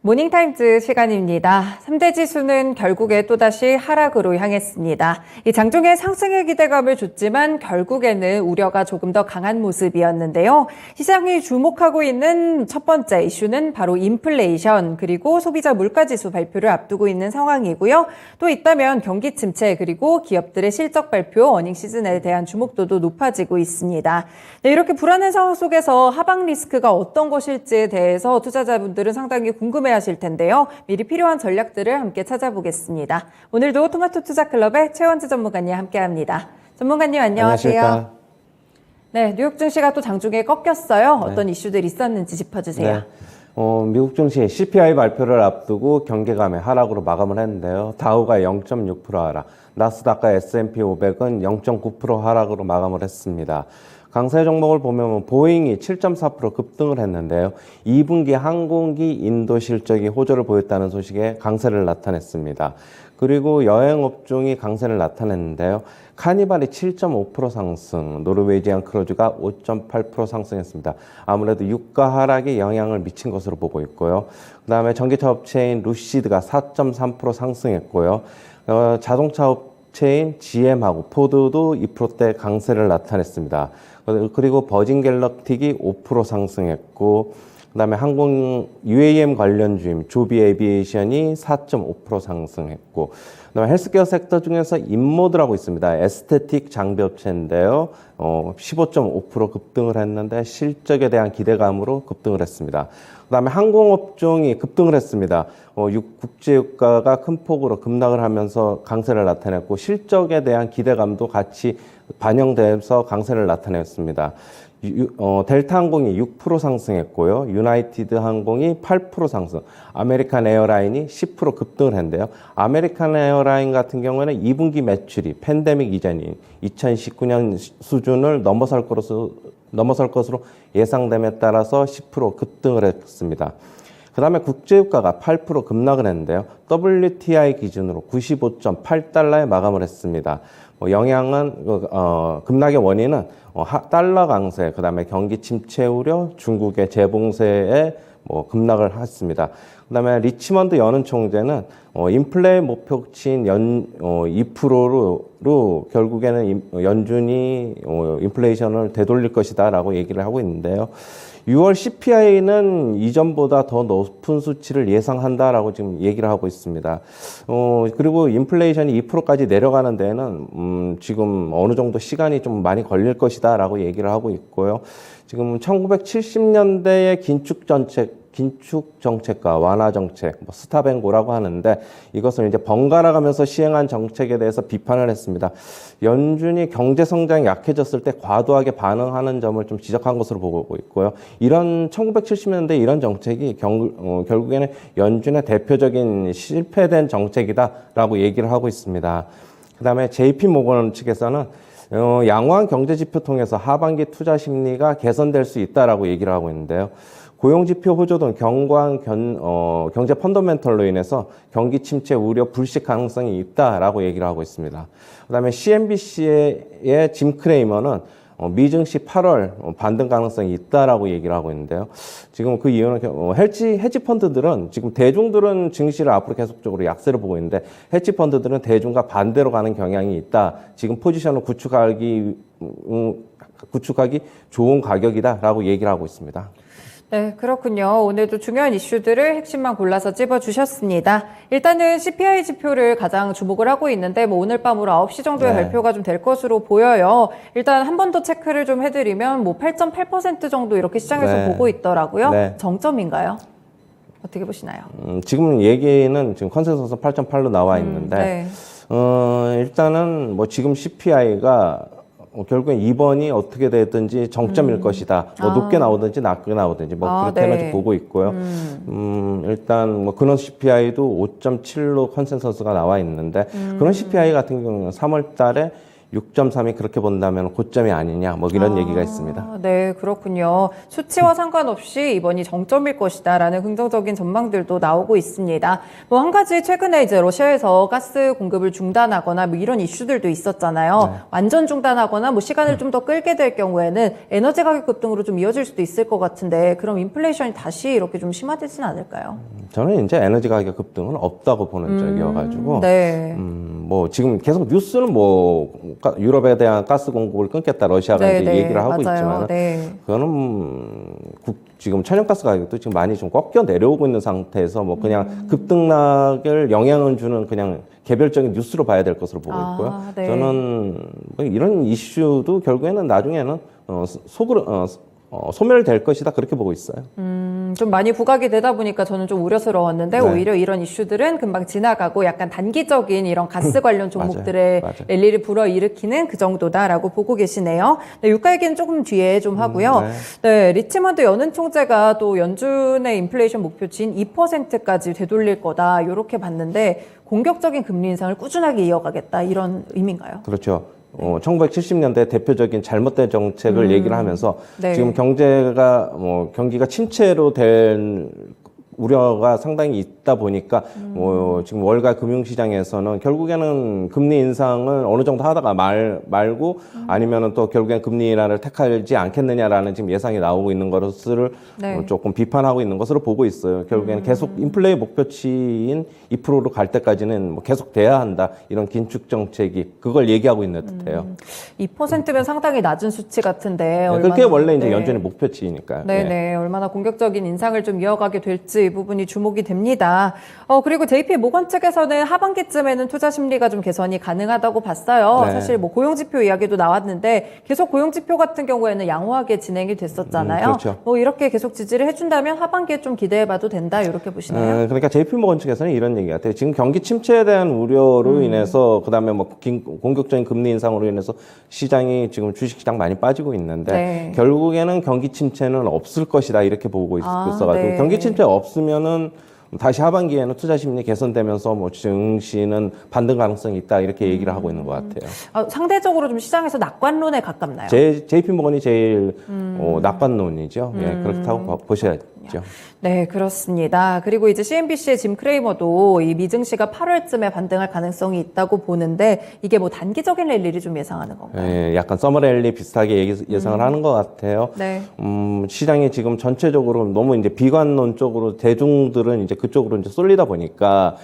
모닝타임즈 시간입니다. 3대 지수는 결국에 또다시 하락으로 향했습니다. 이 장중에 상승의 기대감을 줬지만 결국에는 우려가 조금 더 강한 모습이었는데요. 시장이 주목하고 있는 첫 번째 이슈는 바로 인플레이션 그리고 소비자 물가지수 발표를 앞두고 있는 상황이고요. 또 있다면 경기 침체 그리고 기업들의 실적 발표, 어닝 시즌에 대한 주목도도 높아지고 있습니다. 네, 이렇게 불안한 상황 속에서 하방 리스크가 어떤 것일지에 대해서 투자자분들은 상당히 궁금해하실 텐데요. 미리 필요한 전략들을 함께 찾아보겠습니다. 오늘도 토마토 투자클럽의 최원지 전문가님 함께합니다. 전문가님 안녕하세요. 안녕하십니까. 네, 뉴욕 증시가 또 장중에 꺾였어요. 어떤 이슈들이 있었는지 짚어주세요. 네. 미국 증시 CPI 발표를 앞두고 경계감의 하락으로 마감을 했는데요. 다우가 0.6% 하락, 나스닥과 S&P 500은 0.9% 하락으로 마감을 했습니다. 강세 종목을 보면 보잉이 7.4% 급등을 했는데요. 2분기 항공기 인도 실적이 호조를 보였다는 소식에 강세를 나타냈습니다. 그리고 여행업종이 강세를 나타냈는데요. 카니발이 7.5% 상승, 노르웨이지안 크루즈가 5.8% 상승했습니다. 아무래도 유가 하락이 영향을 미친 것으로 보고 있고요. 그 다음에 전기차 업체인 루시드가 4.3% 상승했고요. 자동차 업체인 GM하고 포드도 2%대 강세를 나타냈습니다. 그리고 버진 갤럭틱이 5% 상승했고, 그 다음에 항공 UAM 관련주임 조비 에비에이션이 4.5% 상승했고, 그 다음에 헬스케어 섹터 중에서 인모드라고 있습니다. 에스테틱 장비업체인데요. 15.5% 급등을 했는데 실적에 대한 기대감으로 급등을 했습니다. 그 다음에 항공업종이 급등을 했습니다. 국제유가가 큰 폭으로 급락을 하면서 강세를 나타냈고 실적에 대한 기대감도 같이 반영돼서 강세를 나타냈습니다. 델타 항공이 6% 상승했고요. 유나이티드 항공이 8% 상승, 아메리칸 에어라인이 10% 급등을 했는데요. 아메리칸 에어라인 같은 경우에는 2분기 매출이 팬데믹 이전인 2019년 수준을 넘어설 것으로 예상됨에 따라서 10% 급등을 했습니다. 그 다음에 국제유가가 8% 급락을 했는데요. WTI 기준으로 95.8달러에 마감을 했습니다. 영향은, 급락의 원인은 달러 강세, 그 다음에 경기 침체 우려, 중국의 재봉쇄에 급락을 했습니다. 그 다음에 리치먼드 연은 총재는 인플레 목표치인 2%로 결국에는 연준이 인플레이션을 되돌릴 것이다 라고 얘기를 하고 있는데요. 6월 CPI는 이전보다 더 높은 수치를 예상한다라고 지금 얘기를 하고 있습니다. 그리고 인플레이션이 2%까지 내려가는 데에는 지금 어느 정도 시간이 좀 많이 걸릴 것이다라고 얘기를 하고 있고요. 지금 1970년대의 긴축 정책과 완화 정책, 스탑앤고라고 하는데 이것을 이제 번갈아 가면서 시행한 정책에 대해서 비판을 했습니다. 연준이 경제 성장이 약해졌을 때 과도하게 반응하는 점을 좀 지적한 것으로 보고 있고요. 이런 1970년대 이런 정책이 결국에는 연준의 대표적인 실패된 정책이다라고 얘기를 하고 있습니다. 그다음에 JP 모건 측에서는 양호한 경제 지표 통해서 하반기 투자 심리가 개선될 수 있다라고 얘기를 하고 있는데요. 고용지표 호조 등 경제 펀더멘털로 인해서 경기 침체 우려 불식 가능성이 있다라고 얘기를 하고 있습니다. 그다음에 CNBC의 짐 크레이머는 미증시 8월 반등 가능성이 있다라고 얘기를 하고 있는데요. 지금 그 이유는 헤지 펀드들은 지금 대중들은 증시를 앞으로 계속적으로 약세를 보고 있는데 헤지 펀드들은 대중과 반대로 가는 경향이 있다. 지금 포지션을 구축하기 좋은 가격이다라고 얘기를 하고 있습니다. 네, 그렇군요. 오늘도 중요한 이슈들을 핵심만 골라서 찝어주셨습니다. 일단은 CPI 지표를 가장 주목을 하고 있는데 오늘 밤으로 9시 정도에 발표가 좀 될 것으로 보여요. 일단 한 번 더 체크를 좀 해드리면 8.8% 정도 이렇게 시장에서 보고 있더라고요. 네. 정점인가요? 어떻게 보시나요? 지금 얘기는 지금 컨센서스 8.8로 나와 있는데 일단은 지금 CPI가 결국엔 이번이 어떻게 되든지 정점일 것이다. 높게 나오든지 낮게 나오든지 그렇게 해가지고 보고 있고요. 일단 근원 CPI도 5.7로 컨센서스가 나와 있는데 근원 CPI 같은 경우는 3월 달에 6.3이 그렇게 본다면 고점이 아니냐 뭐 이런 얘기가 있습니다. 네, 그렇군요. 수치와 상관없이 이번이 정점일 것이다라는 긍정적인 전망들도 나오고 있습니다. 뭐 한 가지 최근에 이제 러시아에서 가스 공급을 중단하거나 뭐 이런 이슈들도 있었잖아요. 네. 완전 중단하거나 뭐 시간을 좀 더 끌게 될 경우에는 에너지 가격 급등으로 좀 이어질 수도 있을 것 같은데 그럼 인플레이션이 다시 이렇게 좀 심화되지는 않을까요? 저는 이제 에너지 가격 급등은 없다고 보는 쪽이어가지고, 네. 뭐 지금 계속 뉴스는 뭐 유럽에 대한 가스 공급을 끊겠다 러시아가 네, 이제 네, 얘기를 하고 맞아요. 있지만, 네. 그거는 지금 천연가스 가격도 지금 많이 좀 꺾여 내려오고 있는 상태에서 뭐 그냥 급등락을 영향을 주는 그냥 개별적인 뉴스로 봐야 될 것으로 보고 있고요. 네. 저는 뭐 이런 이슈도 결국에는 나중에는 소멸될 것이다 그렇게 보고 있어요. 좀 많이 부각이 되다 보니까 저는 좀 우려스러웠는데 네. 오히려 이런 이슈들은 금방 지나가고 약간 단기적인 이런 가스 관련 종목들의 맞아요. 랠리를 불어일으키는 그 정도다라고 보고 계시네요. 네, 유가 얘기는 조금 뒤에 좀 하고요. 네, 리치먼드 연은 총재가 또 연준의 인플레이션 목표치인 2%까지 되돌릴 거다 이렇게 봤는데 공격적인 금리 인상을 꾸준하게 이어가겠다 이런 의미인가요? 그렇죠. 1970년대 대표적인 잘못된 정책을 얘기를 하면서 네. 지금 경기가 침체로 될 우려가 상당히 있다 보니까 뭐 지금 월가 금융시장에서는 결국에는 금리 인상을 어느 정도 하다가 말고 아니면은 또 결국엔 금리 인하를 택하지 않겠느냐라는 지금 예상이 나오고 있는 것을 네. 조금 비판하고 있는 것으로 보고 있어요. 결국에는 계속 인플레이 목표치인 2%로 갈 때까지는 뭐 계속 돼야 한다. 이런 긴축 정책이 그걸 얘기하고 있는 듯해요. 2%면 상당히 낮은 수치 같은데 네, 그게 원래 이제 네. 연준의 목표치니까요. 네네. 얼마나 공격적인 인상을 좀 이어가게 될지 이 부분이 주목이 됩니다. 그리고 JP 모건 측에서는 하반기쯤에는 투자 심리가 좀 개선이 가능하다고 봤어요. 네. 사실 뭐 고용지표 이야기도 나왔는데 계속 고용지표 같은 경우에는 양호하게 진행이 됐었잖아요. 그렇죠. 뭐 이렇게 계속 지지를 해준다면 하반기에 좀 기대해봐도 된다 이렇게 보시나요? 그러니까 JP모건 측에서는 이런 얘기 같아요. 지금 경기 침체에 대한 우려로 인해서 그다음에 뭐 공격적인 금리 인상으로 인해서 시장이 지금 주식시장 많이 빠지고 있는데 네. 결국에는 경기 침체는 없을 것이다 이렇게 보고 있어가지고 네. 경기 침체 없으면은 다시 하반기에는 투자 심리 개선되면서 뭐 증시는 반등 가능성이 있다 이렇게 얘기를 하고 있는 것 같아요. 상대적으로 좀 시장에서 낙관론에 가깝나요? JP모건이 제일 낙관론이죠. 예, 그렇다고 보셔야죠. 네, 그렇습니다. 그리고 이제 CNBC의 짐 크레이머도 이 미증시가 8월쯤에 반등할 가능성이 있다고 보는데 이게 뭐 단기적인 랠리를 좀 예상하는 건가요? 예, 약간 서머랠리 비슷하게 예상을 하는 것 같아요. 네. 시장이 지금 전체적으로 너무 이제 비관론 쪽으로 대중들은 이제 그쪽으로 이제 쏠리다 보니까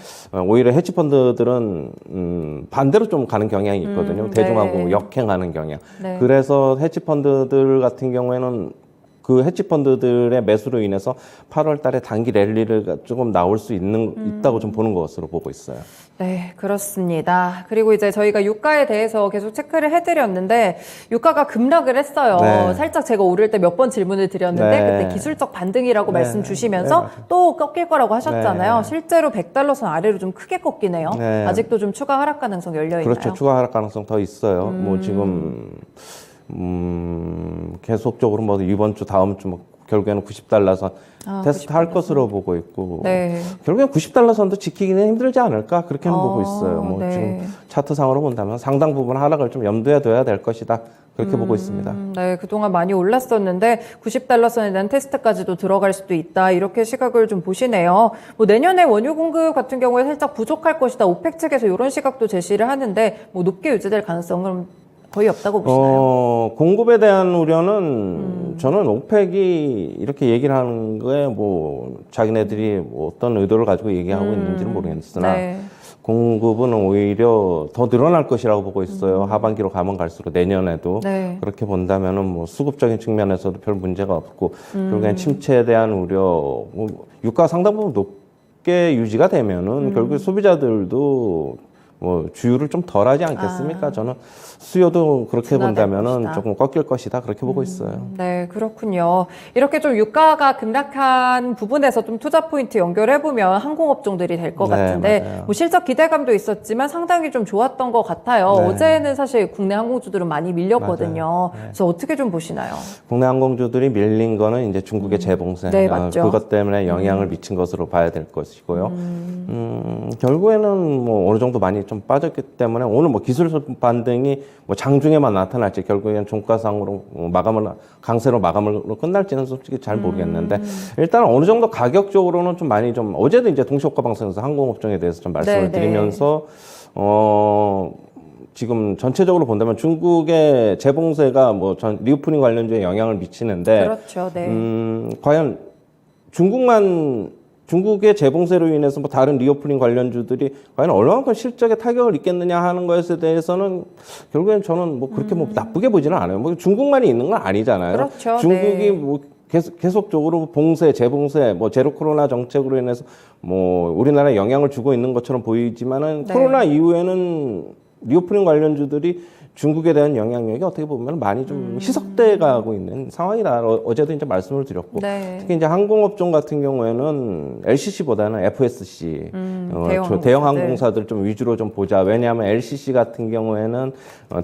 오히려 헤지펀드들은 반대로 좀 가는 경향이 있거든요. 대중하고 네. 역행하는 경향. 네. 그래서 헤지펀드들 같은 경우에는 그 헤지펀드들의 매수로 인해서 8월 달에 단기 랠리를 조금 나올 수 있다고 좀 보는 것으로 보고 있어요. 네, 그렇습니다. 그리고 이제 저희가 유가에 대해서 계속 체크를 해드렸는데 유가가 급락을 했어요. 네. 살짝 제가 오를 때 몇 번 질문을 드렸는데 네. 그때 기술적 반등이라고 네. 말씀 주시면서 네, 또 꺾일 거라고 하셨잖아요. 네. 실제로 100달러 선 아래로 좀 크게 꺾이네요. 네. 아직도 좀 추가 하락 가능성 열려 있나요? 그렇죠. 추가 하락 가능성 더 있어요. 뭐 지금 계속적으로 뭐 이번 주 다음 주 뭐 결국에는 90달러 선 테스트 할 것으로 보고 있고 네. 결국엔 90달러 선도 지키기는 힘들지 않을까 그렇게는 보고 있어요. 뭐 네. 지금 차트상으로 본다면 상당 부분 하락을 좀 염두에 둬야 될 것이다 그렇게 보고 있습니다. 네, 그동안 많이 올랐었는데 90달러 선에 대한 테스트까지도 들어갈 수도 있다. 이렇게 시각을 좀 보시네요. 뭐 내년에 원유 공급 같은 경우에 살짝 부족할 것이다. 오펙 측에서 이런 시각도 제시를 하는데 뭐 높게 유지될 가능성은 거의 없다고 보시나요? 공급에 대한 우려는 저는 오펙이 이렇게 얘기를 하는 거에 뭐 자기네들이 뭐 어떤 의도를 가지고 얘기하고 있는지는 모르겠으나 네. 공급은 오히려 더 늘어날 것이라고 보고 있어요. 하반기로 가면 갈수록 내년에도 네. 그렇게 본다면은 뭐 수급적인 측면에서도 별 문제가 없고 결국엔 침체에 대한 우려, 뭐 유가 상당 부분 높게 유지가 되면은 결국 소비자들도 뭐 주유를 좀 덜하지 않겠습니까? 저는 수요도 그렇게 둔화될 본다면은 것이다. 조금 꺾일 것이다 그렇게 보고 있어요. 네, 그렇군요. 이렇게 좀 유가가 급락한 부분에서 좀 투자 포인트 연결해보면 항공업종들이 될 것 네, 같은데 맞아요. 뭐 실적 기대감도 있었지만 상당히 좀 좋았던 것 같아요. 네. 어제는 사실 국내 항공주들은 많이 밀렸거든요. 맞아요. 네. 그래서 어떻게 좀 보시나요? 국내 항공주들이 밀린 거는 이제 중국의 재봉쇄, 네, 맞죠. 그것 때문에 영향을 미친 것으로 봐야 될 것이고요. 결국에는 뭐 어느 정도 많이 좀 좀 빠졌기 때문에 오늘 뭐 기술 반등이 뭐 장중에만 나타날지 결국엔 종가상으로 강세로 마감으로 끝날지는 솔직히 잘 모르겠는데 일단 어느 정도 가격적으로는 좀 많이 좀 어제도 이제 동시효과 방송에서 항공업종에 대해서 좀 말씀을 드리면서 지금 전체적으로 본다면 중국의 재봉쇄가 뭐 리오프닝 관련주에 영향을 미치는데 그렇죠. 네. 과연 중국의 재봉쇄로 인해서 뭐 다른 리오프닝 관련주들이 과연 얼마만큼 실적에 타격을 입겠느냐 하는 것에 대해서는 결국엔 저는 뭐 그렇게 뭐 나쁘게 보지는 않아요. 뭐 중국만이 있는 건 아니잖아요. 그렇죠. 중국이 네. 뭐 계속적으로 재봉쇄, 뭐 제로 코로나 정책으로 인해서 뭐 우리나라에 영향을 주고 있는 것처럼 보이지만은 네. 코로나 이후에는 리오프닝 관련주들이 중국에 대한 영향력이 어떻게 보면 많이 좀 희석돼 가고 있는 상황이다. 어제도 이제 말씀을 드렸고. 네. 특히 이제 항공업종 같은 경우에는 LCC보다는 FSC, 대형 항공사들 좀 위주로 좀 보자. 왜냐하면 LCC 같은 경우에는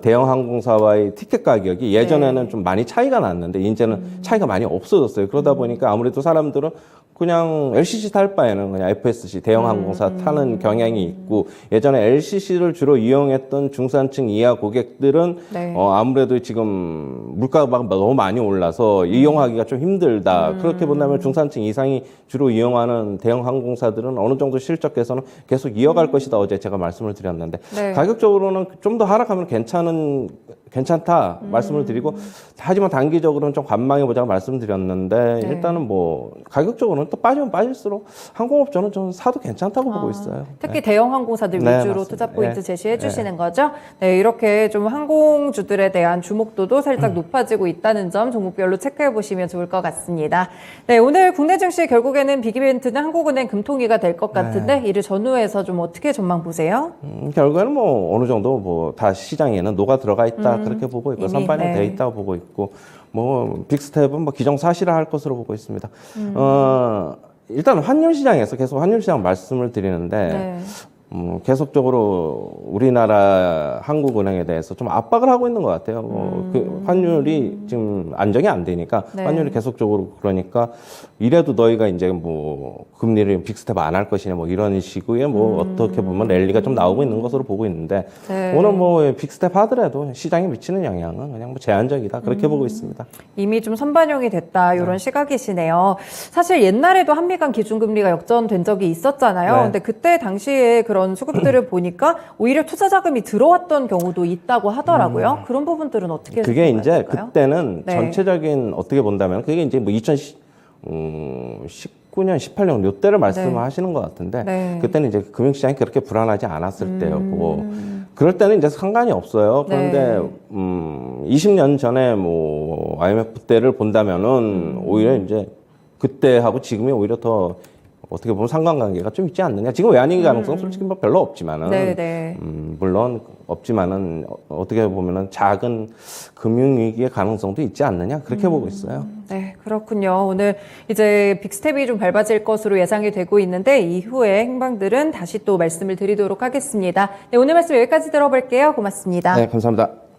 대형 항공사와의 티켓 가격이 예전에는 좀 많이 차이가 났는데 이제는 차이가 많이 없어졌어요. 그러다 보니까 아무래도 사람들은 그냥 LCC 탈 바에는 그냥 FSC 대형 항공사 타는 경향이 있고 예전에 LCC를 주로 이용했던 중산층 이하 고객들은 네. 아무래도 지금 물가가 너무 많이 올라서 이용하기가 좀 힘들다. 그렇게 본다면 중산층 이상이 주로 이용하는 대형 항공사들은 어느 정도 실적 개선은 계속 이어갈 것이다. 어제 제가 말씀을 드렸는데 네. 가격적으로는 좀 더 하락하면 괜찮다 말씀을 드리고 하지만 단기적으로는 좀 관망해 보자고 말씀드렸는데 네. 일단은 뭐 가격적으로는 또 빠지면 빠질수록 항공업종은 좀 사도 괜찮다고 보고 있어요. 특히 대형 항공사들 네, 위주로 맞습니다. 투자 포인트 네. 제시해 주시는 거죠. 네, 이렇게 좀 항공주들에 대한 주목도도 살짝 높아지고 있다는 점 종목별로 체크해 보시면 좋을 것 같습니다. 네, 오늘 국내 증시 결국에는 빅이벤트는 한국은행 금통위가 될 것 같은데 이를 전후해서 좀 어떻게 전망 보세요? 결국에는 뭐 어느 정도 뭐 다 시장에는 녹아 들어가 있다 그렇게 보고 있고 이미, 선반영 돼 네. 있다고 보고 있고 뭐 빅스텝은 뭐 기정사실화할 것으로 보고 있습니다. 일단 환율 시장에서 계속 환율 시장 말씀을 드리는데 네. 계속적으로 우리나라 한국은행에 대해서 좀 압박을 하고 있는 것 같아요. 그 환율이 지금 안정이 안 되니까 네. 환율이 계속적으로 그러니까 이래도 너희가 이제 뭐 금리를 빅스텝 안 할 것이냐 뭐 이런 식의 뭐 어떻게 보면 랠리가 좀 나오고 있는 것으로 보고 있는데 네. 오늘 뭐 빅스텝 하더라도 시장에 미치는 영향은 그냥 뭐 제한적이다 그렇게 보고 있습니다. 이미 좀 선반영이 됐다 이런 시각이시네요. 사실 옛날에도 한미 간 기준금리가 역전된 적이 있었잖아요. 네. 근데 그때 당시에 그런 수급들을 보니까 오히려 투자 자금이 들어왔던 경우도 있다고 하더라고요. 그런 부분들은 어떻게 그게 이제 생각하실까요? 그때는 네. 전체적인 어떻게 본다면 그게 이제 뭐 2019년, 18년 요때를 말씀하시는 것 같은데 네. 그때는 이제 금융시장이 그렇게 불안하지 않았을 때였고 그럴 때는 이제 상관이 없어요. 그런데 네. 20년 전에 뭐 IMF 때를 본다면은 오히려 이제 그때하고 지금이 오히려 더 어떻게 보면 상관관계가 좀 있지 않느냐. 지금 외환위기 가능성 솔직히 뭐 별로 없지만은 네. 물론 없지만은 어떻게 보면은 작은 금융위기의 가능성도 있지 않느냐 그렇게 보고 있어요. 네, 그렇군요. 오늘 이제 빅스텝이 좀 밟아질 것으로 예상이 되고 있는데 이후에 행방들은 다시 또 말씀을 드리도록 하겠습니다. 네, 오늘 말씀 여기까지 들어볼게요. 고맙습니다. 네, 감사합니다.